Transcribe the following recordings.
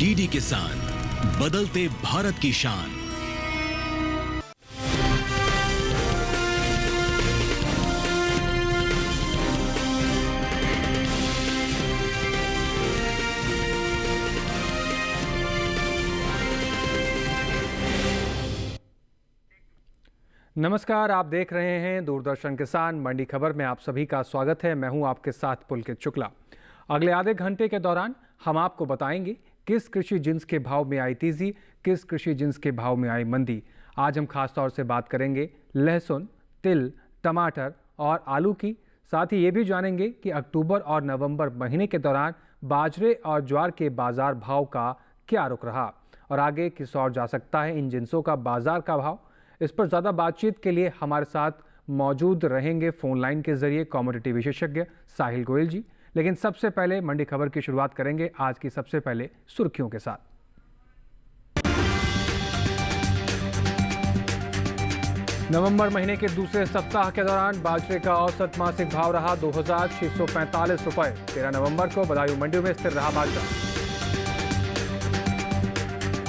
DD किसान, बदलते भारत की शान। नमस्कार, आप देख रहे हैं दूरदर्शन किसान मंडी खबर में आप सभी का स्वागत है। मैं हूं आपके साथ पुलकित शुक्ला। अगले आधे घंटे के दौरान हम आपको बताएंगे किस कृषि जिन्स के भाव में आई तेजी, किस कृषि जिन्स के भाव में आई मंदी। आज हम खास तौर से बात करेंगे लहसुन, तिल, टमाटर और आलू की। साथ ही ये भी जानेंगे कि अक्टूबर और नवंबर महीने के दौरान बाजरे और ज्वार के बाजार भाव का क्या रुख रहा और आगे किस ओर जा सकता है इन जिन्सों का बाजार का भाव। इस पर ज़्यादा बातचीत के लिए हमारे साथ मौजूद रहेंगे फोन लाइन के जरिए कमोडिटी विशेषज्ञ साहिल गोयल जी। लेकिन सबसे पहले मंडी खबर की शुरुआत करेंगे आज की सबसे पहले सुर्खियों के साथ। नवंबर महीने के दूसरे सप्ताह के दौरान बाजरे का औसत मासिक भाव रहा 2645 रुपए। 13 नवंबर को बदायूं मंडियों में स्थिर रहा बाजरा।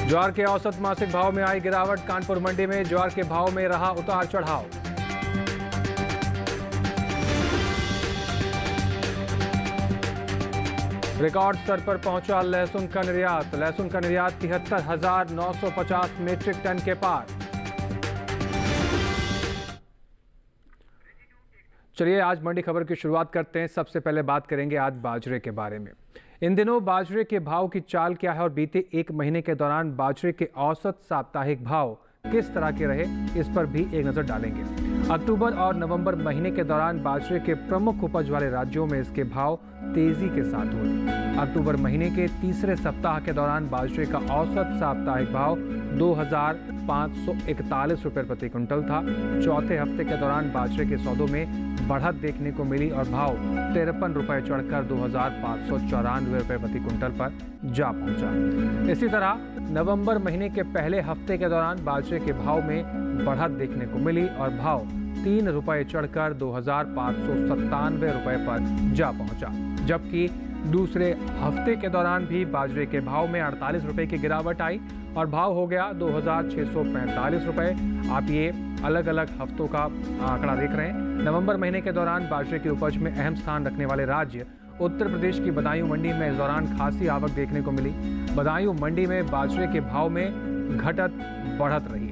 ज्वार के औसत मासिक भाव में आई गिरावट। कानपुर मंडी में ज्वार के भाव में रहा उतार चढ़ाव। रिकॉर्ड स्तर पर पहुंचा लहसुन का निर्यात। लहसुन का निर्यात 73,950 मीट्रिक टन के पार। चलिए आज मंडी खबर की शुरुआत करते हैं। सबसे पहले बात करेंगे आज बाजरे के बारे में। इन दिनों बाजरे के भाव की चाल क्या है और बीते एक महीने के दौरान बाजरे के औसत साप्ताहिक भाव किस तरह के रहे, इस पर भी एक नजर डालेंगे। अक्टूबर और नवंबर महीने के दौरान बाजरे के प्रमुख उपज वाले राज्यों में इसके भाव तेजी के साथ हुए। अक्टूबर महीने के तीसरे सप्ताह के दौरान बाजरे का औसत साप्ताहिक भाव 2,541 रुपये प्रति क्विंटल था। चौथे हफ्ते के दौरान बाजरे के सौदों में बढ़त देखने को मिली और भाव 53 रुपये चढ़कर 2,594 रुपये प्रति क्विंटल पर जा पहुंचा। इसी तरह नवंबर महीने के पहले हफ्ते के दौरान बाजरे के भाव में बढ़त देखने को मिली और भाव 3 रुपये चढ़कर 2,597 रुपये पर जा पहुंचा। जबकि दूसरे हफ्ते के दौरान भी बाजरे के भाव में 48 रुपये की गिरावट आई और भाव हो गया 2,645 रुपये। आप ये अलग अलग हफ्तों का आंकड़ा देख रहे हैं। नवंबर महीने के दौरान बाजरे की उपज में अहम स्थान रखने वाले राज्य उत्तर प्रदेश की बदायूं मंडी में इस दौरान खासी आवक देखने को मिली। बदायूं मंडी में बाजरे के भाव में घटत बढ़त रही।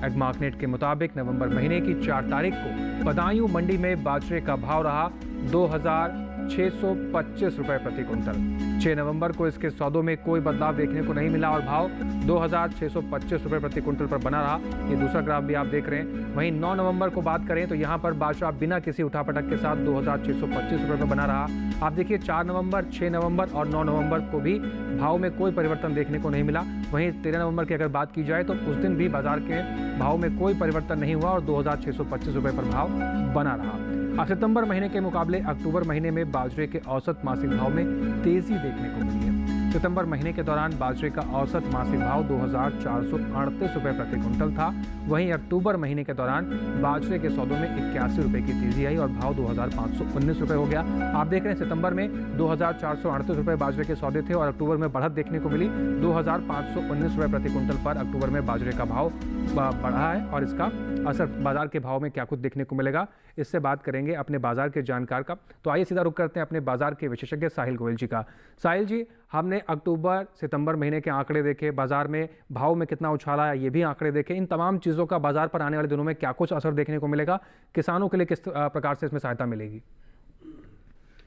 एग्मार्कनेट के मुताबिक नवंबर महीने की 4 तारीख को बदायूं मंडी में बाजरे का भाव रहा 2,625 रुपये प्रति क्विंटल। 6 नवंबर को इसके सौदों में कोई बदलाव देखने को नहीं मिला और भाव 2,625 रुपये प्रति क्विंटल पर बना रहा। ये दूसरा ग्राफ भी आप देख रहे हैं। वहीं 9 नवंबर को बात करें तो यहाँ पर बाजरा बिना किसी उठापटक के साथ 2,625 रुपये पर बना रहा। आप देखिए 4 नवंबर, 6 नवंबर और 9 नवंबर को भी भाव में कोई परिवर्तन देखने को नहीं मिला। वहीं 13 नवंबर की अगर बात की जाए तो उस दिन भी बाजार के भाव में कोई परिवर्तन नहीं हुआ और 2,625 रुपये पर भाव बना रहा। अब सितंबर महीने के मुकाबले अक्टूबर महीने में बाजरे के औसत मासिक भाव में तेजी देखने को मिली है। सितंबर महीने के दौरान बाजरे का औसत मासिक भाव 2,438 रुपये प्रति क्विंटल था। वहीं अक्टूबर महीने के दौरान बाजरे के सौदों में 81 रुपये की तेजी आई और भाव 2,519 रुपये हो गया। आप देख रहे हैं सितंबर में 2,438 रुपये बाजरे के सौदे थे और अक्टूबर में बढ़त देखने को मिली 2,519 रुपये प्रति क्विंटल पर। अक्टूबर में बाजरे का भाव बढ़ा है और इसका असर बाजार के भाव में क्या कुछ देखने को मिलेगा, इससे बात करेंगे अपने बाजार के जानकार का। तो आइए सीधा रुक करते हैं अपने बाजार के विशेषज्ञ साहिल गोयल जी का। साहिल जी, हमने अक्टूबर सितंबर महीने के आंकड़े देखे, बाजार में भाव में कितना उछाल आया ये भी आंकड़े देखे। इन तमाम चीज़ों का बाजार पर आने वाले दिनों में क्या कुछ असर देखने को मिलेगा, किसानों के लिए किस प्रकार से इसमें सहायता मिलेगी?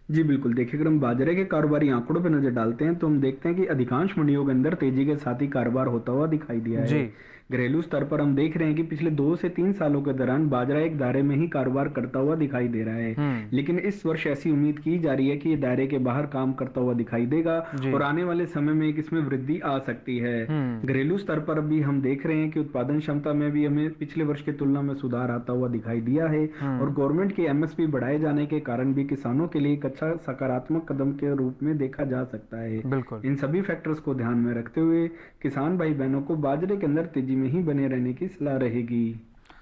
जी बिल्कुल, देखिए अगर हम बाजरे के कारोबारी आंकड़ों पर नजर डालते हैं तो हम देखते हैं कि अधिकांश मंडियों के अंदर तेजी के साथ ही कारोबार होता हुआ दिखाई दिया है। घरेलू स्तर पर हम देख रहे हैं कि पिछले 2 से 3 सालों के दौरान बाजरा एक दायरे में ही कारोबार करता हुआ दिखाई दे रहा है। लेकिन इस वर्ष ऐसी उम्मीद की जा रही है कि ये दायरे के बाहर काम करता हुआ दिखाई देगा और आने वाले समय में इसमें वृद्धि आ सकती है। घरेलू स्तर पर भी हम देख रहे हैं कि उत्पादन क्षमता में भी हमें पिछले वर्ष की तुलना में सुधार आता हुआ दिखाई दिया है और गवर्नमेंट के एमएसपी बढ़ाए जाने के कारण भी किसानों के लिए एक अच्छा सकारात्मक कदम के रूप में देखा जा सकता है। इन सभी फैक्टर्स को ध्यान में रखते हुए किसान भाई बहनों को बाजरे के अंदर तेजी में ही बने रहने की सलाह रहेगी।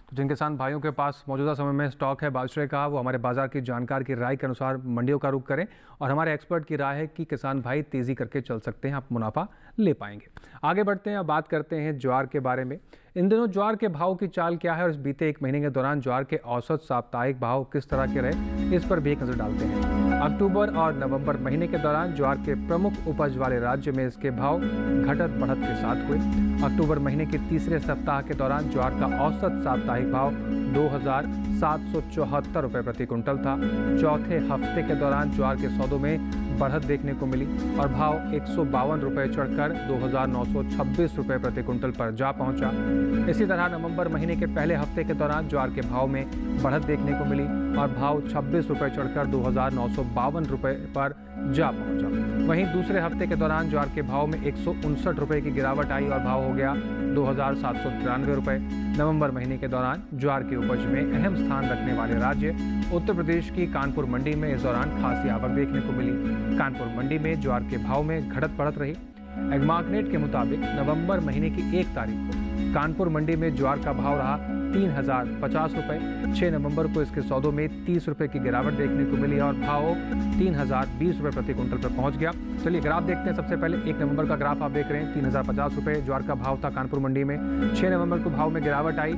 तो जिन किसान भाइयों के पास मौजूदा समय में स्टॉक है बाजरे का, वो हमारे बाजार की जानकार की राय के अनुसार मंडियों का रुख करें और हमारे एक्सपर्ट की राय है कि किसान भाई तेज़ी करके चल सकते हैं, आप मुनाफा ले पाएंगे। आगे बढ़ते हैं, अब बात करते हैं ज्वार के बारे में। इन दिनों ज्वार के भाव की चाल क्या है और इस बीते एक महीने के दौरान ज्वार के औसत साप्ताहिक भाव किस तरह के रहे, इस पर भी एक नज़र डालते हैं। अक्टूबर और नवंबर महीने के दौरान ज्वार के प्रमुख उपज वाले राज्य में इसके भाव घटत बढ़त के साथ हुए। अक्टूबर महीने के तीसरे सप्ताह के दौरान ज्वार का औसत साप्ताहिक भाव 2,774 रुपये प्रति कुंटल था। चौथे हफ्ते के दौरान ज्वार के सौदों में बढ़त देखने को मिली और भाव 152 रुपये चढ़कर 2,926 रुपये प्रति कुंटल पर जा पहुंचा। इसी तरह नवंबर महीने के पहले हफ्ते के दौरान ज्वार के भाव में बढ़त देखने को मिली और भाव 26 रुपये चढ़कर 2,952 रुपये पर जा पहुंचा। वहीं दूसरे हफ्ते के दौरान ज्वार के भाव में 159 रुपये की गिरावट आई और भाव हो गया 2,793 रुपये। नवंबर महीने के दौरान ज्वार की उपज में अहम स्थान रखने वाले राज्य उत्तर प्रदेश की कानपुर मंडी में इस दौरान खासी आवक देखने को मिली। कानपुर मंडी में ज्वार के भाव में घटत बढ़त रही। एग्मार्कनेट के मुताबिक नवंबर महीने की 1 तारीख को कानपुर मंडी में ज्वार का भाव रहा 3,050 रुपये। 6 नवंबर को इसके सौदों में 30 रुपये की गिरावट देखने को मिली और भाव 3,020 रुपये प्रति कुंटल पर पहुंच गया। चलिए ग्राफ देखते हैं। सबसे पहले 1 नवंबर का ग्राफ आप देख रहे हैं, 3,050 रुपये ज्वार का भाव था कानपुर मंडी में। 6 नवंबर को भाव में गिरावट आई,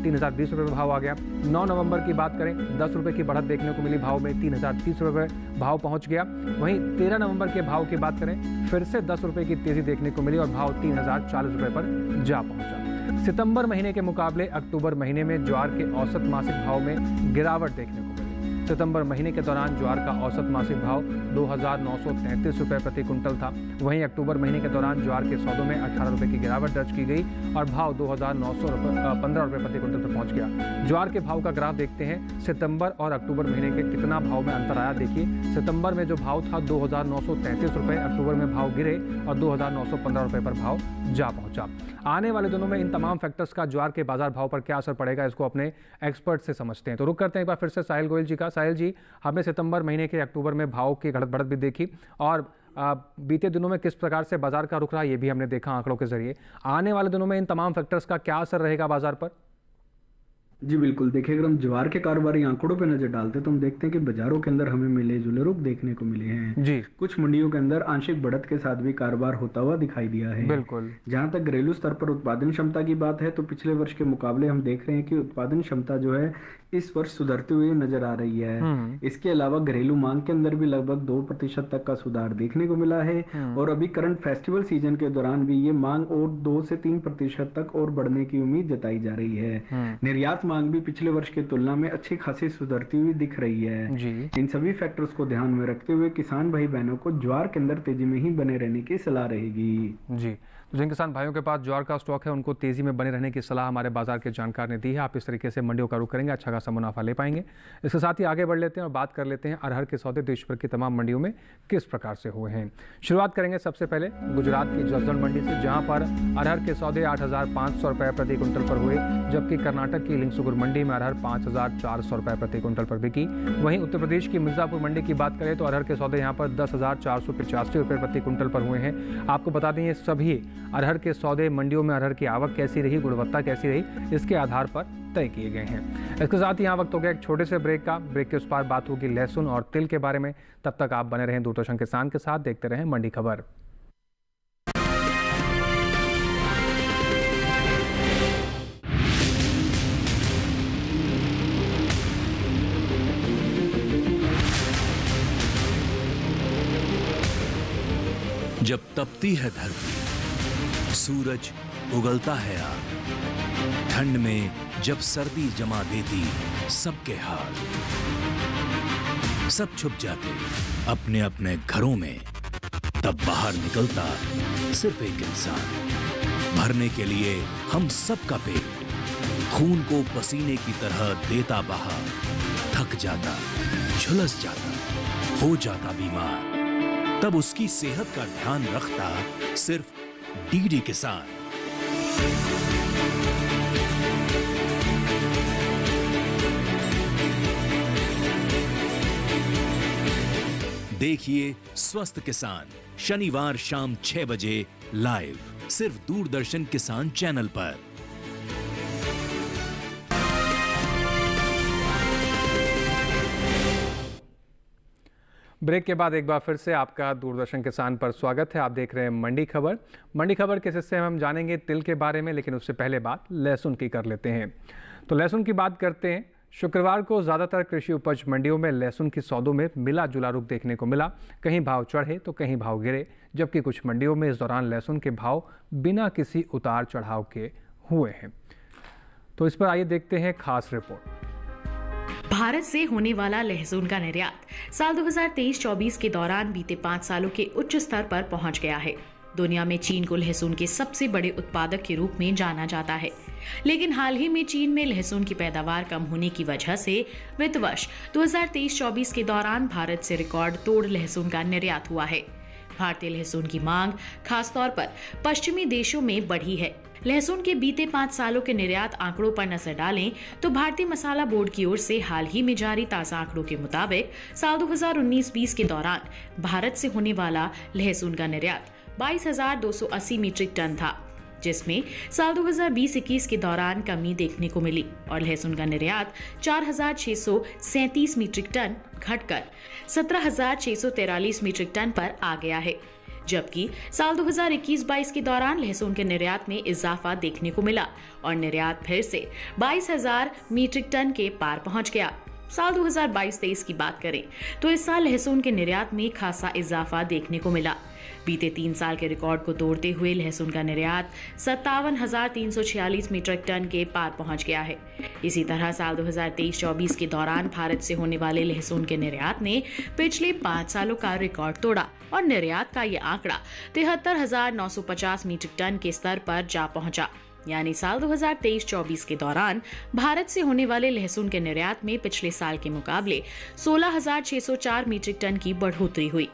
3,020 रुपये में भाव आ गया। 9 नवंबर की बात करें, 10 रुपये की बढ़त देखने को मिली, भाव में 3,030 रुपये भाव पहुंच गया। वहीं 13 नवंबर के भाव की बात करें, फिर से 10 रुपये की तेज़ी देखने को मिली और भाव 3,040 रुपये पर जा पहुंचा। सितंबर महीने के मुकाबले अक्टूबर महीने में ज्वार के औसत मासिक भाव में गिरावट देखने को मिली। सितंबर महीने के दौरान ज्वार का औसत मासिक भाव 2,933 रुपये प्रति कुंटल था। वहीं अक्टूबर महीने के दौरान ज्वार के सौदों में 18 रुपये की गिरावट दर्ज की गई और भाव 2,915 रुपये प्रति कुंटल पर पहुंच गया। ज्वार के भाव का ग्राफ देखते हैं, सितंबर और अक्टूबर महीने के कितना भाव में अंतर आया। देखिए, सितंबर में जो भाव था 2,933 रुपये, अक्टूबर में भाव गिरे और 2,915 रुपये पर भाव जा पहुंचा। आने वाले दिनों में इन तमाम फैक्टर्स का ज्वार के बाजार भाव पर क्या असर पड़ेगा, इसको अपने एक्सपर्ट से समझते हैं। तो रुक करते हैं एक बार फिर से साहिल गोयल जी का। साहिल जी, हमने सितंबर महीने के अक्टूबर में भाव की घटत बढ़त भी देखी और बीते दिनों में किस प्रकार से बाजार का रुख रहा ये भी हमने देखा आंकड़ों के जरिए। आने वाले दिनों में इन तमाम फैक्टर्स का क्या असर रहेगा बाजार पर? जी बिल्कुल, देखिए अगर हम ज्वार के कारोबारी आंकड़ों पे नजर डालते हैं तो हम देखते हैं कि बाजारों के अंदर हमें मिले जुले रुख देखने को मिले हैं जी। कुछ मंडियों के अंदर आंशिक बढ़त के साथ भी कारोबार होता हुआ दिखाई दिया है। बिल्कुल। जहां तक घरेलू स्तर पर उत्पादन क्षमता की बात है तो पिछले वर्ष के मुकाबले हम देख रहे हैं कि उत्पादन क्षमता जो है इस वर्ष सुधरते हुए नजर आ रही है। इसके अलावा घरेलू मांग के अंदर भी लगभग 2% तक का सुधार देखने को मिला है और अभी करंट फेस्टिवल सीजन के दौरान भी ये मांग और 2 से 3% तक और बढ़ने की उम्मीद जताई जा रही है। निर्यात मांग भी पिछले वर्ष की तुलना में अच्छी खासी सुधरती हुई दिख रही है जी। इन सभी फैक्टर्स को ध्यान में रखते हुए किसान भाई बहनों को ज्वार के अंदर तेजी में ही बने रहने की सलाह रहेगी। जी, तो जिन किसान भाइयों के पास ज्वार का स्टॉक है उनको तेजी में बने रहने की सलाह हमारे बाजार के जानकार ने दी है। आप इस तरीके से मंडियों का रुख करेंगे, अच्छा खासा मुनाफा ले पाएंगे। इसके साथ ही आगे बढ़ लेते हैं और बात कर लेते हैं अरहर के सौदे देश भर की तमाम मंडियों में किस प्रकार से हुए हैं। शुरुआत करेंगे सबसे पहले गुजरात की जसदण मंडी से, जहां पर अरहर के सौदे 8,500 रुपये प्रति कुंटल पर हुए, जबकि कर्नाटक की लिंगसुगुर मंडी में अरहर 5,400 रुपये प्रति कुंटल पर बिकी। वहीं उत्तर प्रदेश की मिर्जापुर मंडी की बात करें तो अरहर के सौदे यहाँ पर 10,485 रुपये प्रति कुंटल पर हुए हैं। आपको बता दें ये सभी अरहर के सौदे मंडियों में अरहर की आवक कैसी रही, गुणवत्ता कैसी रही, इसके आधार पर तय किए गए हैं। इसके साथ ही यहाँ वक्त हो गया एक छोटे से ब्रेक का। ब्रेक के उस पार बात होगी लहसुन और तिल के बारे में। तब तक आप बने रहें दूरदर्शन किसान के साथ, देखते रहें मंडी खबर। जब तपती है धरती, सूरज उगलता है आग, ठंड में जब सर्दी जमा देती सबके हाल, सब छुप जाते अपने अपने घरों में, तब बाहर निकलता सिर्फ एक इंसान, भरने के लिए हम सबका पेट, खून को पसीने की तरह देता बहा, थक जाता, झुलस जाता, हो जाता बीमार, तब उसकी सेहत का ध्यान रखता सिर्फ डीडी किसान। देखिए स्वस्थ किसान शनिवार शाम 6 बजे लाइव, सिर्फ दूरदर्शन किसान चैनल पर। ब्रेक के बाद एक बार फिर से आपका दूरदर्शन किसान पर स्वागत है। आप देख रहे हैं मंडी खबर। मंडी खबर के हिस्से में हम जानेंगे तिल के बारे में, लेकिन उससे पहले बात लहसुन की कर लेते हैं। तो लहसुन की बात करते हैं। शुक्रवार को ज़्यादातर कृषि उपज मंडियों में लहसुन की सौदों में मिला जुला रुख देखने को मिला। कहीं भाव चढ़े तो कहीं भाव गिरे, जबकि कुछ मंडियों में इस दौरान लहसुन के भाव बिना किसी उतार चढ़ाव के हुए हैं। तो इस पर आइए देखते हैं खास रिपोर्ट। भारत से होने वाला लहसुन का निर्यात साल 2023-24 के दौरान बीते 5 सालों के उच्च स्तर पर पहुंच गया है। दुनिया में चीन को लहसुन के सबसे बड़े उत्पादक के रूप में जाना जाता है, लेकिन हाल ही में चीन में लहसुन की पैदावार कम होने की वजह से वित्त वर्ष 2023-24 के दौरान भारत से रिकॉर्ड तोड़ लहसुन का निर्यात हुआ है। भारतीय लहसुन की मांग खासतौर पर पश्चिमी देशों में बढ़ी है। लहसुन के बीते 5 सालों के निर्यात आंकड़ों पर नजर डालें तो भारतीय मसाला बोर्ड की ओर से हाल ही में जारी ताजा आंकड़ों के मुताबिक साल 2019-20 के दौरान भारत से होने वाला लहसुन का निर्यात 22,280 मीट्रिक टन था, जिसमें साल 2020-21 के दौरान कमी देखने को मिली और लहसुन का निर्यात 4,637 मीट्रिक टन घटकर 17,643 मीट्रिक टन पर आ गया है। जबकि साल 2021-22 के दौरान लहसुन के निर्यात में इजाफा देखने को मिला और निर्यात फिर से 22,000 मीट्रिक टन के पार पहुंच गया। साल 2022-23 की बात करें तो इस साल लहसुन के निर्यात में खासा इजाफा देखने को मिला। बीते 3 साल के रिकॉर्ड को तोड़ते हुए लहसुन का निर्यात 57,346 मीट्रिक टन के पार पहुंच गया है। इसी तरह साल 2023-24 के दौरान भारत से होने वाले लहसुन के निर्यात ने पिछले 5 सालों का रिकॉर्ड तोड़ा और निर्यात का ये आंकड़ा 73,950 मीट्रिक टन के स्तर पर जा पहुंचा। यानी साल 2023-24 के दौरान भारत से होने वाले लहसुन के निर्यात में पिछले साल के मुकाबले 16,604 मीट्रिक टन की बढ़ोतरी हुई।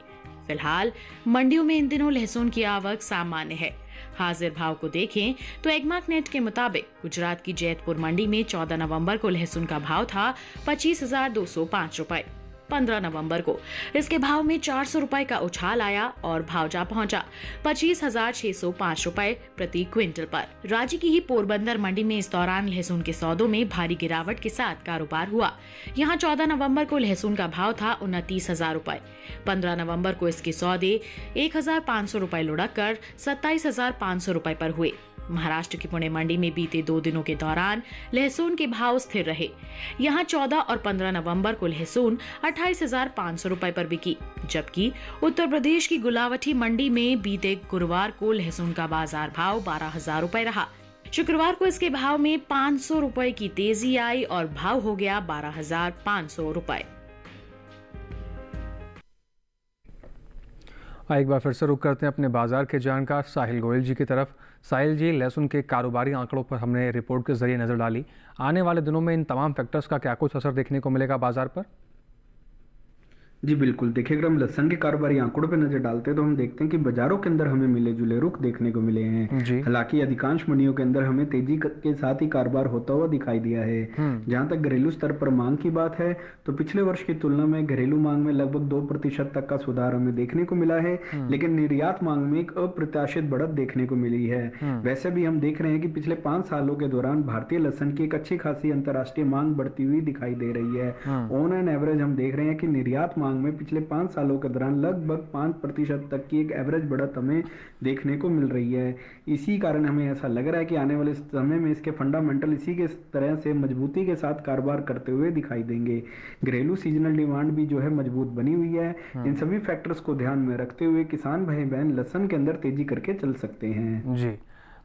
फिलहाल मंडियों में इन दिनों लहसुन की आवक सामान्य है। हाजिर भाव को देखें तो एग्मार्क नेट के मुताबिक गुजरात की जैतपुर मंडी में 14 नवंबर को लहसुन का भाव था 25,205 रुपए। 15 नवंबर को इसके भाव में 400 रुपए का उछाल आया और भाव जा पहुंचा 25,605 रुपए प्रति क्विंटल पर। राज्य की ही पोरबंदर मंडी में इस दौरान लहसुन के सौदों में भारी गिरावट के साथ कारोबार हुआ। यहां 14 नवंबर को लहसुन का भाव था 29,000 रुपए। 15 नवंबर को इसके सौदे 1,500 रुपए लुढ़क कर 27,500 रुपए पर हुए। महाराष्ट्र की पुणे मंडी में बीते 2 दिनों के दौरान लहसुन के भाव स्थिर रहे। यहां 14 और 15 नवंबर को लहसुन 28,500 रुपए पर बिकी, जबकि उत्तर प्रदेश की गुलावटी मंडी में बीते गुरुवार को लहसुन का बाजार भाव 12,000 रुपए रहा। शुक्रवार को इसके भाव में 500 रुपए की तेजी आई और भाव हो गया 12,500 रुपए। एक बार फिर से रुक करते हैं अपने बाजार के जानकार साहिल गोयल जी की तरफ। साहिल जी, लहसुन के कारोबारी आंकड़ों पर हमने रिपोर्ट के जरिए नजर डाली। आने वाले दिनों में इन तमाम फैक्टर्स का क्या कुछ असर देखने को मिलेगा बाजार पर? जी बिल्कुल, देखिए अगर हम लहसुन के कारोबारी आंकड़ों पे नजर डालते हैं तो हम देखते हैं कि बाजारों के अंदर हमें मिले जुले रुख देखने को मिले हैं। हालांकि अधिकांश मंडियों के अंदर हमें तेजी के साथ ही कारोबार होता हुआ दिखाई दिया है। जहां तक घरेलू स्तर पर मांग की बात है तो पिछले वर्ष की तुलना में घरेलू मांग में लगभग 2% तक का सुधार हमें देखने को मिला है, लेकिन निर्यात मांग में एक अप्रत्याशित बढ़त देखने को मिली है। वैसे भी हम देख रहे हैं कि पिछले 5 सालों के दौरान भारतीय लहसुन की एक अच्छी खासी अंतर्राष्ट्रीय मांग बढ़ती हुई दिखाई दे रही है। ऑन एन एवरेज हम देख रहे हैं कि निर्यात मांग में पिछले 5 सालों के दौरान लगभग 5% तक की एक एवरेज बढ़त हमें देखने को मिल रही है। इसी कारण हमें ऐसा लग रहा है कि आने वाले समय में इसके फंडामेंटल इसी के तरह से मजबूती के साथ कारोबार करते हुए दिखाई देंगे। घरेलू सीजनल डिमांड भी जो है मजबूत बनी हुई है। इन सभी फैक्टर्स को ध्यान में रखते हुए किसान भाई बहन लहसुन के अंदर तेजी करके चल सकते हैं। जी,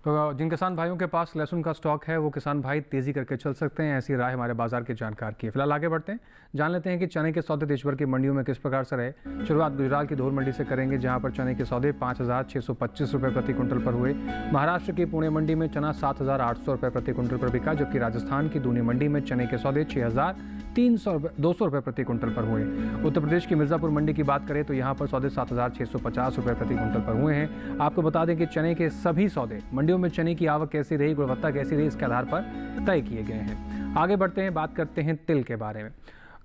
तो जिन किसान भाइयों के पास लहसुन का स्टॉक है वो किसान भाई तेजी करके चल सकते हैं, ऐसी राय हमारे बाजार के जानकार की है। फिलहाल आगे बढ़ते हैं, जान लेते हैं कि चने के सौदे देश भर की मंडियों में किस प्रकार से रहे। शुरुआत गुजरात की धोर मंडी से करेंगे, जहां पर चने के सौदे 5,625 रुपये प्रति क्विंटल पर हुए। महाराष्ट्र की पुणे मंडी में चना 7,800 रुपये प्रति क्विंटल पर बिका, जबकि राजस्थान की दूनी मंडी में चने के सौदे 6,200 रुपये प्रति क्विंटल पर हुए। उत्तर प्रदेश की मिर्जापुर मंडी की बात करें तो यहाँ पर सौदे 7,650 रुपये प्रति क्विंटल पर हुए हैं। आपको बता दें कि चने के सभी सौदे मंडियों में चने की आवक कैसी रही, गुणवत्ता कैसी रही, इसके आधार पर तय किए गए हैं। आगे बढ़ते हैं, बात करते हैं तिल के बारे में।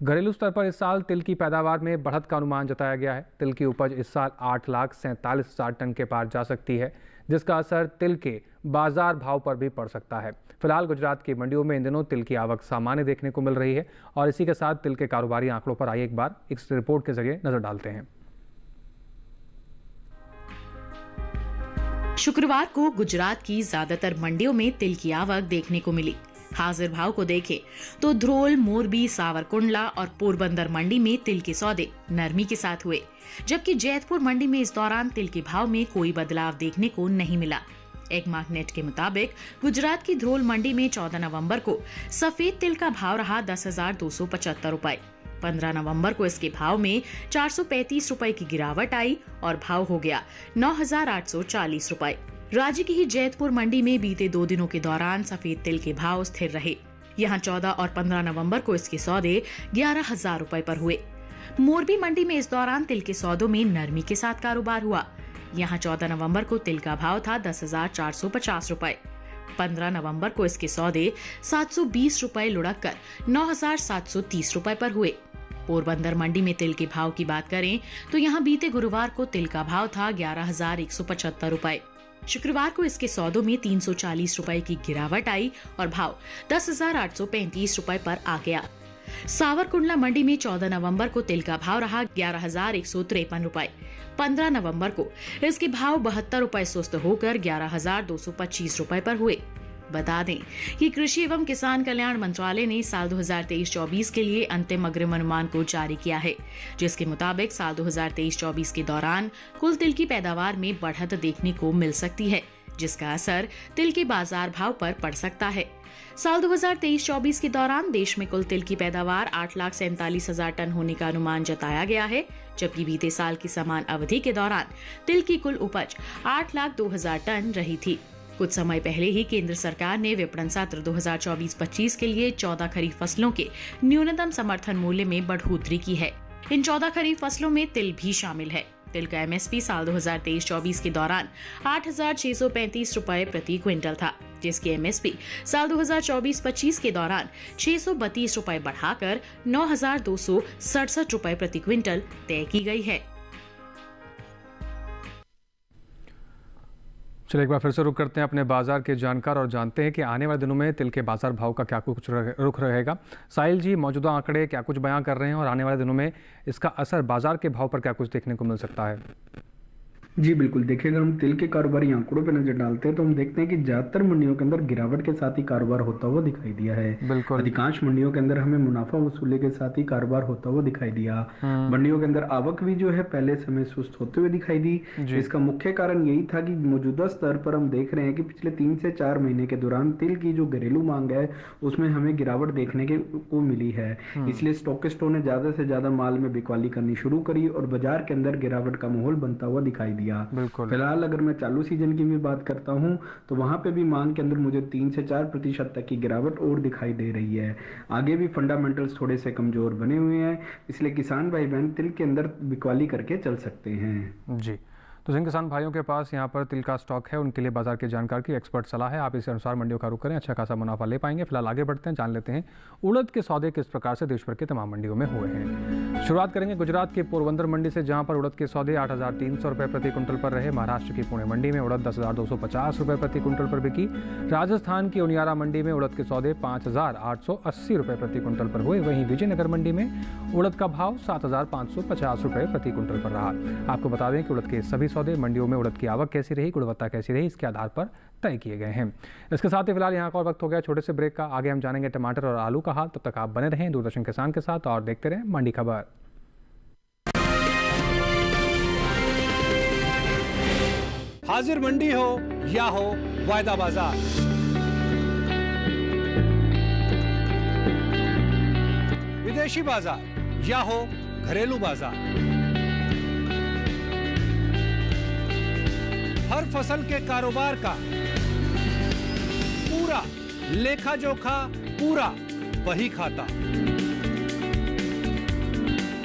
घरेलू स्तर पर इस साल तिल की पैदावार में बढ़त का अनुमान जताया गया है। तिल की उपज इस साल 8,47,000 टन के पार जा सकती है, जिसका असर तिल के बाजार भाव पर भी पड़ सकता है। फिलहाल गुजरात की मंडियों में इन दिनों तिल की आवक सामान्य देखने को मिल रही है और इसी के साथ तिल के कारोबारी आंकड़ों पर आइए एक बार इस रिपोर्ट के जरिए नजर डालते हैं। शुक्रवार को गुजरात की ज्यादातर मंडियों में तिल की आवक देखने को मिली। हाजिर भाव को देखें तो ध्रोल, मोरबी, सावरकुंडला और पोरबंदर मंडी में तिल के सौदे नरमी के साथ हुए, जबकि जैतपुर मंडी में इस दौरान तिल के भाव में कोई बदलाव देखने को नहीं मिला। एगमार्कनेट के मुताबिक गुजरात की ध्रोल मंडी में 14 नवंबर को सफेद तिल का भाव रहा 10,275 रुपए। 15 नवंबर को इसके भाव में 435 रुपए की गिरावट आई और भाव हो गया 9,840 रुपए। राज्य की ही जैतपुर मंडी में बीते 2 दिनों के दौरान सफेद तिल के भाव स्थिर रहे। यहां 14 और 15 नवंबर को इसके सौदे 11,000 रुपए पर हुए। मोरबी मंडी में इस दौरान तिल के सौदों में नरमी के साथ कारोबार हुआ। यहां 14 नवंबर को तिल का भाव था 10,450 रुपए। 15 नवंबर को इसके सौदे 720 रुपए लुढ़क कर 9,730 रुपए पर हुए। पोरबंदर मंडी में तिल के भाव की बात करें तो यहां बीते गुरुवार को तिल का भाव था 11,175 रुपए। शुक्रवार को इसके सौदों में 340 रुपए की गिरावट आई और भाव 10,835 रुपए पर आ गया। सावरकुंडला मंडी में 14 नवंबर को तिल का भाव रहा 11,153 रुपए। 15 नवंबर को इसके भाव 72 रुपए सुस्त होकर 11,225 रुपए पर हुए। बता दें कि कृषि एवं किसान कल्याण मंत्रालय ने साल 2023-24 के लिए अंतिम अग्रिम अनुमान को जारी किया है, जिसके मुताबिक साल 2023-24 के दौरान कुल तिल की पैदावार में बढ़त देखने को मिल सकती है, जिसका असर तिल के बाजार भाव पर पड़ सकता है। साल 2023-24 के दौरान देश में कुल तिल की पैदावार 8,47,000 टन होने का अनुमान जताया गया है, जबकि बीते साल की समान अवधि के दौरान तिल की कुल उपज 8,02,000 टन रही थी। कुछ समय पहले ही केंद्र सरकार ने विपणन सत्र 2024-25 के लिए 14 खरीफ फसलों के न्यूनतम समर्थन मूल्य में बढ़ोतरी की है। इन 14 खरीफ फसलों में तिल भी शामिल है। तिल का एमएसपी साल 2023-24 के दौरान 8,635 रुपए प्रति क्विंटल था, जिसकी एमएसपी साल 2024-25 के दौरान 632 रुपए बढ़ाकर 9,267 रुपए प्रति क्विंटल तय की गई है। चलिए एक बार फिर से रुक करते हैं अपने बाजार के जानकार और जानते हैं कि आने वाले दिनों में तिल के बाजार भाव का क्या कुछ रुख रहेगा। साहिल जी, मौजूदा आंकड़े क्या कुछ बयां कर रहे हैं और आने वाले दिनों में इसका असर बाजार के भाव पर क्या कुछ देखने को मिल सकता है? जी बिल्कुल, देखिए अगर हम तिल के कारोबारी आंकड़ों पर नजर डालते हैं तो हम देखते हैं कि ज्यादातर मंडियों के अंदर गिरावट के साथ ही कारोबार होता हुआ दिखाई दिया है। बिल्कुल, अधिकांश मंडियों के अंदर हमें मुनाफा वसूली के साथ ही कारोबार होता हुआ दिखाई दिया। मंडियों के अंदर आवक भी जो है पहले समय सुस्त होते हुए दिखाई दी। इसका मुख्य कारण यही था कि मौजूदा स्तर पर हम देख रहे हैं कि पिछले 3 से 4 महीने के दौरान तिल की जो घरेलू मांग है उसमें हमें गिरावट देखने को मिली है। इसलिए स्टॉकिस्टों ने ज्यादा से ज्यादा माल में बिकवाली करनी शुरू करी और बाजार के अंदर गिरावट का माहौल बनता हुआ दिखाई दिया। बिल्कुल, अगर मैं चालू सीजन की भी बात करता हूं तो वहां पे भी मांग के अंदर मुझे 3 से 4% तक की गिरावट और दिखाई दे रही है। आगे भी फंडामेंटल्स थोड़े से कमजोर बने हुए हैं, इसलिए किसान भाई बहन तिल के अंदर बिकवाली करके चल सकते हैं। जी, तो जिन किसान भाइयों के पास यहाँ पर तिल का स्टॉक है उनके लिए बाजार के जानकार की एक्सपर्ट सलाह है, आप इस अनुसार मंडियों का रुख करें, अच्छा खासा मुनाफा ले पाएंगे। फिलहाल आगे बढ़ते हैं, जान लेते हैं उड़द के सौदे किस प्रकार से देश भर के तमाम मंडियों में हुए हैं। शुरुआत करेंगे गुजरात के पोरबंदर मंडी से, जहाँ पर उड़द के सौदे 8,300 रुपये प्रति क्विंटल पर रहे। महाराष्ट्र की पुणे मंडी में उड़द 10,250 रुपये प्रति क्विंटल पर बिकी। राजस्थान की उनियारा मंडी में उड़द के सौदे 5,880 रुपये प्रति क्विंटल पर हुए। वहीं विजयनगर मंडी में उड़द का भाव 7,550 रुपये प्रति क्विंटल पर रहा। आपको बता दें कि उड़द के सभी सौदे मंडियों में उड़द की आवक कैसी रही, गुणवत्ता कैसी रही, इसके आधार पर तय किए गए हैं। इसके साथ ही फिलहाल यहाँ का और वक्त हो गया छोटे से ब्रेक का। आगे हम जानेंगे टमाटर और आलू का हाल। तब तक आप बने रहें दूरदर्शन किसान के साथ और देखते रहें मंडी खबर। हाजिर मंडी हो या हो वायदा बाजार, विदेशी बाजार या हो घरेलू बाजार, हर फसल के कारोबार का पूरा लेखा जोखा, पूरा बही खाता,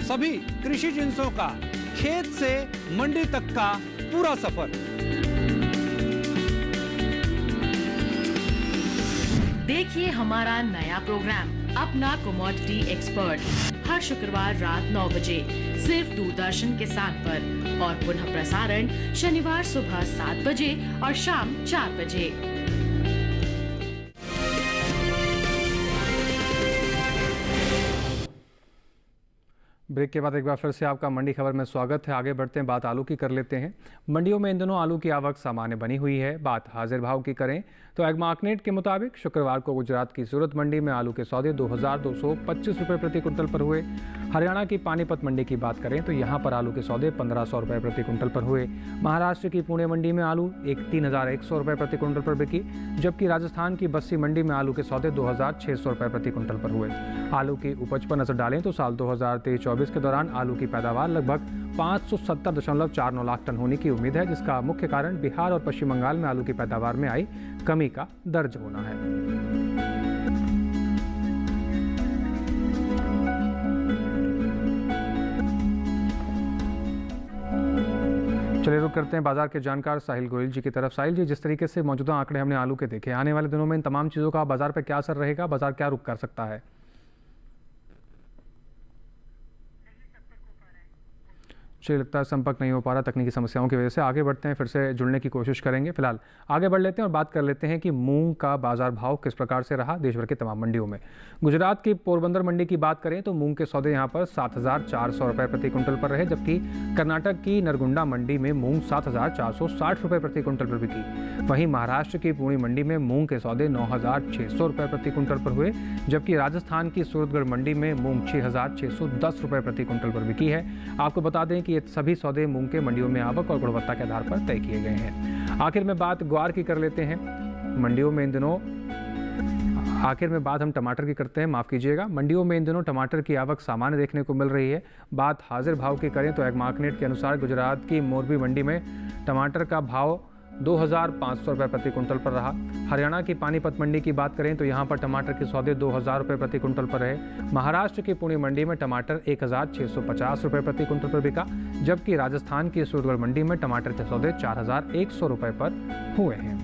सभी कृषि जिंसों का खेत से मंडी तक का पूरा सफर। देखिए हमारा नया प्रोग्राम अपना कमोडिटी एक्सपर्ट, हर शुक्रवार रात 9 बजे सिर्फ दूरदर्शन किसान पर और पुनः प्रसारण शनिवार सुबह 7 बजे और शाम 4 बजे। ब्रेक के बाद एक बार फिर से आपका मंडी खबर में स्वागत है। आगे बढ़ते हैं, बात आलू की कर लेते हैं। मंडियों में इन दिनों आलू की आवक सामान्य बनी हुई है। बात हाजिर भाव की करें तो एग्मार्कनेट के मुताबिक शुक्रवार को गुजरात की सूरत मंडी में आलू के सौदे 2225 रुपये प्रति कुंटल पर हुए। हरियाणा की पानीपत मंडी की बात करें तो यहाँ पर आलू के सौदे 1500 रुपये प्रति कुंटल पर हुए। महाराष्ट्र की पुणे मंडी में आलू 3100 रुपये प्रति कुंटल पर बिकी, जबकि राजस्थान की बस्सी मंडी में आलू के सौदे 2600 रुपये प्रति कुंटल पर हुए। आलू की उपज पर नजर डालें तो साल 2023-24 के दौरान आलू की पैदावार लगभग 570.49 लाख टन होने की उम्मीद है, जिसका मुख्य कारण बिहार और पश्चिम बंगाल में आलू की पैदावार में आई कमी का दर्ज होना है। चलिए रुक करते हैं बाजार के जानकार साहिल गोयल जी की तरफ। साहिल जी, जिस तरीके से मौजूदा आंकड़े हमने आलू के देखे, आने वाले दिनों में इन तमाम चीज़ों का बाजार पर क्या असर रहेगा? बाजार क्या रुख कर सकता है? मुझे लगता है संपर्क नहीं हो पा रहा तकनीकी समस्याओं की वजह से। आगे बढ़ते हैं, फिर से जुड़ने की कोशिश करेंगे। फिलहाल आगे बढ़ लेते हैं और बात कर लेते हैं कि मूंग का बाजार भाव किस प्रकार से रहा देश भर की तमाम मंडियों में। गुजरात की पोरबंदर मंडी की बात करें तो मूंग के सौदे यहां पर 7400 रुपये प्रति कुंटल पर रहे, जबकि कर्नाटक की नरगुंडा मंडी में मूंग 7460 रुपये प्रति कुंटल पर बिकी। वहीं महाराष्ट्र की पुणे मंडी में मूंग के सौदे 9600 रुपये प्रति कुंटल पर हुए, जबकि राजस्थान की सूरतगढ़ मंडी में मूंग 6610 रुपये प्रति कुंटल पर बिकी है। आपको बता दें कि ये सभी सौदे मूंग के मंडियों में आवक और गुणवत्ता के आधार पर तय किए गए हैं। आखिर में बात ग्वार की कर लेते हैं। मंडियों में इन दिनों आखिर में बात हम टमाटर की करते हैं, माफ़ कीजिएगा। मंडियों में इन दिनों टमाटर की आवक सामान्य देखने को मिल रही है। बात हाजिर भाव की करें तो एग्मार्कनेट के अनुसार गुजरात की मोरबी मंडी में टमाटर का भाव 2500 रुपये प्रति कुंटल पर रहा। हरियाणा की पानीपत मंडी की बात करें तो यहाँ पर टमाटर के सौदे 2000 रुपये प्रति कुंटल पर रहे। महाराष्ट्र की पुणे मंडी में टमाटर 1650 रुपये प्रति कुंटल पर बिका, जबकि राजस्थान की सूरतगढ़ मंडी में टमाटर के सौदे 4100 रुपये पर हुए हैं।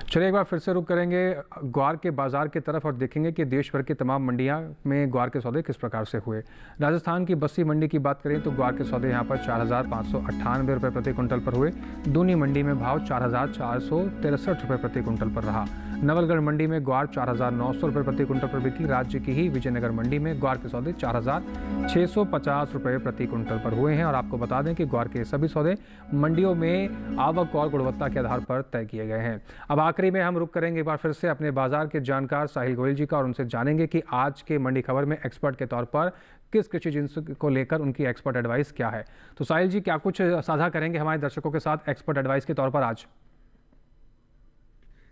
चलिए एक बार फिर से रुक करेंगे ग्वार के बाजार की तरफ और देखेंगे कि देश भर की तमाम मंडियां में ग्वार के सौदे किस प्रकार से हुए। राजस्थान की बस्सी मंडी की बात करें तो ग्वार के सौदे यहां पर 4598 रुपये प्रति कुंटल पर हुए। दूनी मंडी में भाव 4463 रुपये प्रति कुंटल पर रहा। नवलगढ़ मंडी में ग्वार 4900 रुपये प्रति कुंटल पर बिकी। राज्य की ही विजयनगर मंडी में ग्वार के सौदे 4650 रुपये प्रति कुंटल पर हुए हैं। और आपको बता दें कि ग्वार के सभी सौदे मंडियों में आवक और गुणवत्ता के आधार पर तय किए गए हैं। अब आखिरी में हम रुक करेंगे एक बार फिर से अपने बाजार के जानकार साहिल गोयल जी का और उनसे जानेंगे कि आज के मंडी खबर में एक्सपर्ट के तौर पर किस कृषि जिन्स को लेकर उनकी एक्सपर्ट एडवाइस क्या है। तो साहिल जी, क्या कुछ साझा करेंगे हमारे दर्शकों के साथ एक्सपर्ट एडवाइस के तौर पर आज?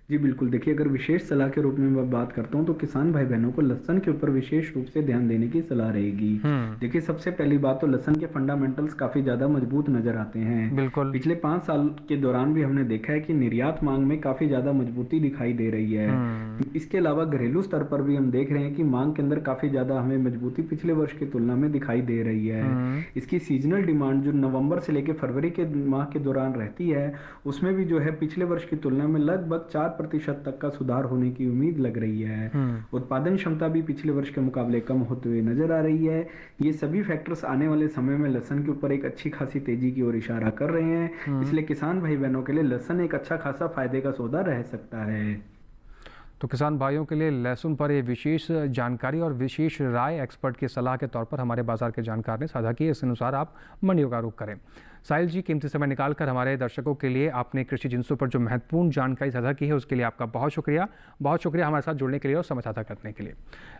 जी बिल्कुल, देखिए अगर विशेष सलाह के रूप में मैं बात करता हूं तो किसान भाई बहनों को लहसुन के ऊपर विशेष रूप से ध्यान देने की सलाह रहेगी। देखिए सबसे पहली बात तो लहसुन के फंडामेंटल्स काफी ज्यादा मजबूत नजर आते हैं। बिल्कुल, पिछले 5 साल के दौरान भी हमने देखा है कि निर्यात मांग में काफी ज्यादा मजबूती दिखाई दे रही है। इसके अलावा घरेलू स्तर पर भी हम देख रहे हैं कि मांग के अंदर काफी ज्यादा हमें मजबूती पिछले वर्ष की तुलना में दिखाई दे रही है। इसकी सीजनल डिमांड जो नवंबर से लेकर फरवरी के माह के दौरान रहती है, उसमें भी जो है पिछले वर्ष की तुलना में लगभग 4% तक का सुधार होने की उम्मीद लग रही है। उत्पादन क्षमता भी पिछले वर्ष के मुकाबले कम होते हुए नजर आ रही है। ये सभी फैक्टर्स आने वाले समय में लहसुन के ऊपर एक अच्छी खासी तेजी की ओर इशारा कर रहे हैं। इसलिए किसान भाई बहनों के लिए लहसुन एक अच्छा खासा फायदे का सौदा रह सकता है। तो किसान भाइयों के लिए लहसुन पर ये विशेष जानकारी और विशेष राय एक्सपर्ट की सलाह के तौर पर हमारे बाजार के जानकार ने साझा की। इस अनुसार आप मंडियों का रुख करें। साहिल जी, कीमती समय निकालकर हमारे दर्शकों के लिए आपने कृषि जिन्सों पर जो महत्वपूर्ण जानकारी साझा की है उसके लिए आपका बहुत शुक्रिया हमारे साथ जुड़ने के लिए और समय साझा करने के लिए।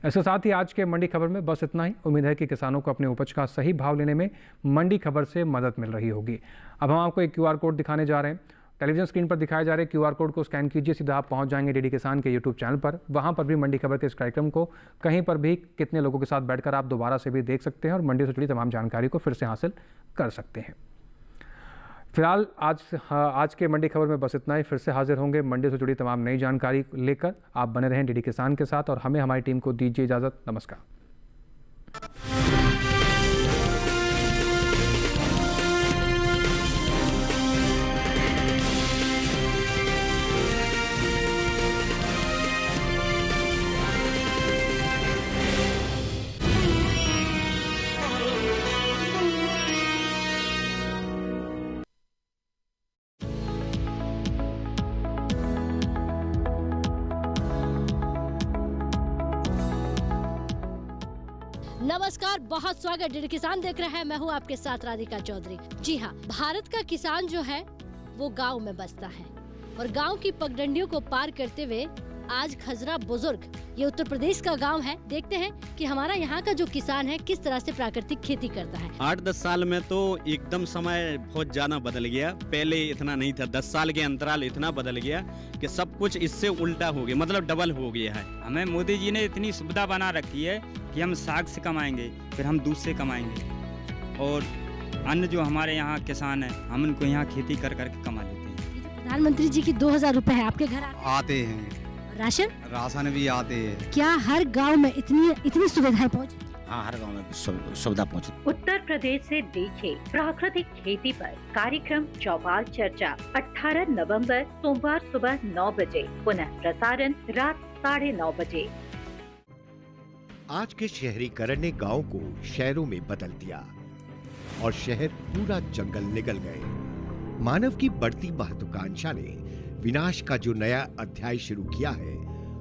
इसके साथ ही आज के मंडी खबर में बस इतना ही। उम्मीद है कि किसानों को अपने उपज का सही भाव लेने में मंडी खबर से मदद मिल रही होगी। अब हम आपको एक QR कोड दिखाने जा रहे हैं। टेलीविजन स्क्रीन पर दिखाए जा रहे QR कोड को स्कैन कीजिए, सीधा आप पहुंच जाएंगे डीडी किसान के YouTube चैनल पर। वहां पर भी मंडी खबर के इस कार्यक्रम को कहीं पर भी कितने लोगों के साथ बैठकर आप दोबारा से भी देख सकते हैं और मंडी से जुड़ी तमाम जानकारी को फिर से हासिल कर सकते हैं। फिलहाल आज के मंडी खबर में बस इतना ही। फिर से हाजिर होंगे मंडी से जुड़ी तमाम नई जानकारी लेकर। आप बने रहें डीडी किसान के साथ और हमें हमारी टीम को दीजिए इजाज़त। नमस्कार। नमस्कार, बहुत स्वागत। डीडी किसान देख रहे हैं, मैं हूं आपके साथ राधिका चौधरी। जी हां, भारत का किसान जो है वो गांव में बसता है और गांव की पगडंडियों को पार करते हुए आज खजरा बुजुर्ग, ये उत्तर प्रदेश का गांव है। देखते हैं कि हमारा यहाँ का जो किसान है किस तरह से प्राकृतिक खेती करता है। 8-10 साल में तो एकदम समय बहुत ज्यादा बदल गया। पहले इतना नहीं था, 10 साल के अंतराल इतना बदल गया कि सब कुछ इससे उल्टा हो गया, मतलब डबल हो गया है। हमें मोदी जी ने इतनी सुविधा बना रखी है कि हम साग से कमाएंगे, फिर हम दूध से कमाएंगे, और अन्य जो हमारे यहाँ किसान है हम उनको यहाँ खेती कर करके कमा लेते हैं। प्रधानमंत्री जी की 2000 रुपए है आपके घर आते हैं। राशन भी आते हैं। क्या हर गांव में इतनी सुविधाएं पहुंची? हाँ, हर गांव में सुविधा पहुंची। उत्तर प्रदेश से देखे प्राकृतिक खेती पर कार्यक्रम चौपाल चर्चा 18 नवंबर सोमवार सुबह 9 बजे, पुनः प्रसारण रात 9:30 बजे। आज के शहरीकरण ने गांव को शहरों में बदल दिया और शहर पूरा जंगल निकल गए। मानव की बढ़ती महत्वाकांक्षा ने विनाश का जो नया अध्याय शुरू किया है,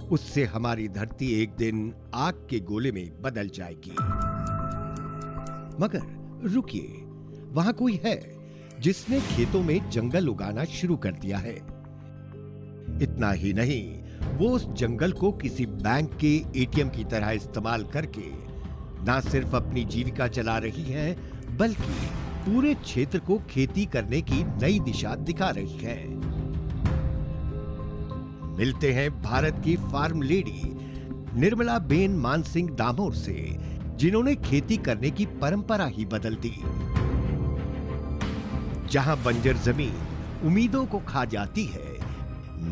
उससे हमारी धरती एक दिन आग के गोले में बदल जाएगी। मगर रुकिए, वहां कोई है जिसने खेतों में जंगल उगाना शुरू कर दिया है। इतना ही नहीं, वो उस जंगल को किसी बैंक के एटीएम की तरह इस्तेमाल करके ना सिर्फ अपनी जीविका चला रही है, बल्कि पूरे क्षेत्र को खेती करने की नई दिशा दिखा रही है। मिलते हैं भारत की फार्म लेडी निर्मला बेन मानसिंह दामोर से, जिन्होंने खेती करने की परंपरा ही बदल दी। जहां बंजर जमीन उम्मीदों को खा जाती है,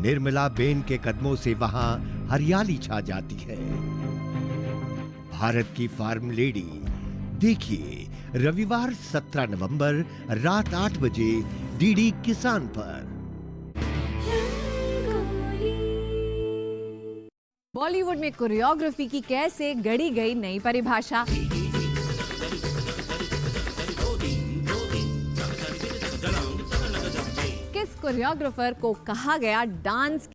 निर्मला बेन के कदमों से वहां हरियाली छा जाती है। भारत की फार्म लेडी देखिए रविवार 17 नवंबर रात 8 बजे डीडी किसान पर। बॉलीवुड में कोरियोग्राफी की कैसे गढ़ी गई नई परिभाषा। किस कोरियोग्राफर को कहा गया डांस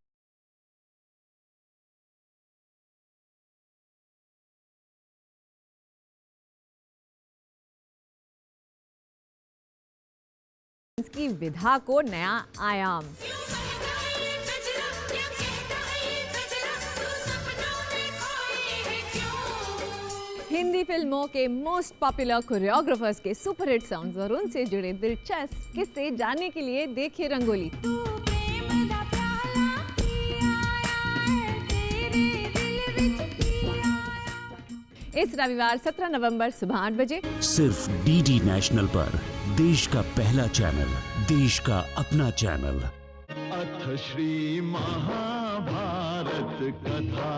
की विधा को नया आयाम। हिंदी फिल्मों के मोस्ट पॉपुलर कोरियोग्राफर्स के सुपरहिट सॉन्ग्स और उनसे जुड़े दिलचस्प किस्से जानने के लिए देखिए रंगोली। इस रविवार 17 नवंबर सुबह 8 बजे सिर्फ डीडी नेशनल पर, देश का पहला चैनल, देश का अपना चैनल। अथ श्री महाभारत कथा,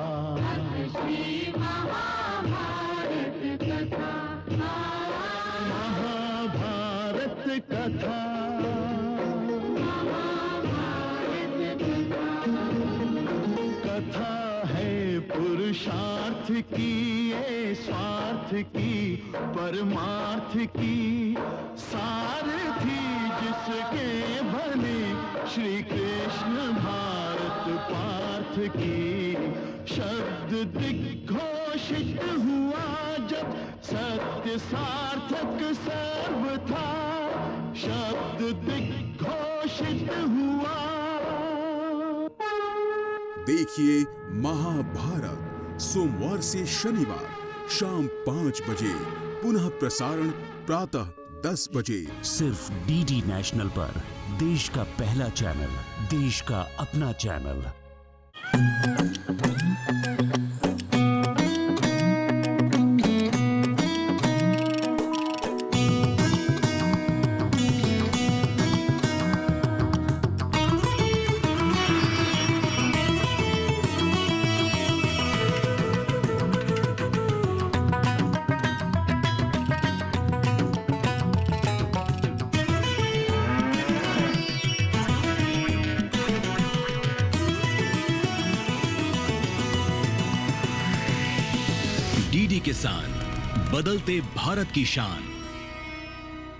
महाभारत कथा, कथा है पुरुषार्थ की, ये स्वार्थ की, परमार्थ की, सारथी जिसके बने श्री कृष्ण भारत पार्थ की। शब्द दिग्घोषित हुआ जब सत्य सार्थक सर्व था, शब्द दिग्घोषित हुआ। देखिए महाभारत सोमवार से शनिवार शाम 5 बजे, पुनः प्रसारण प्रातः 10 बजे, सिर्फ डीडी नेशनल पर, देश का पहला चैनल, देश का अपना चैनल। डीडी किसान, बदलते भारत की शान।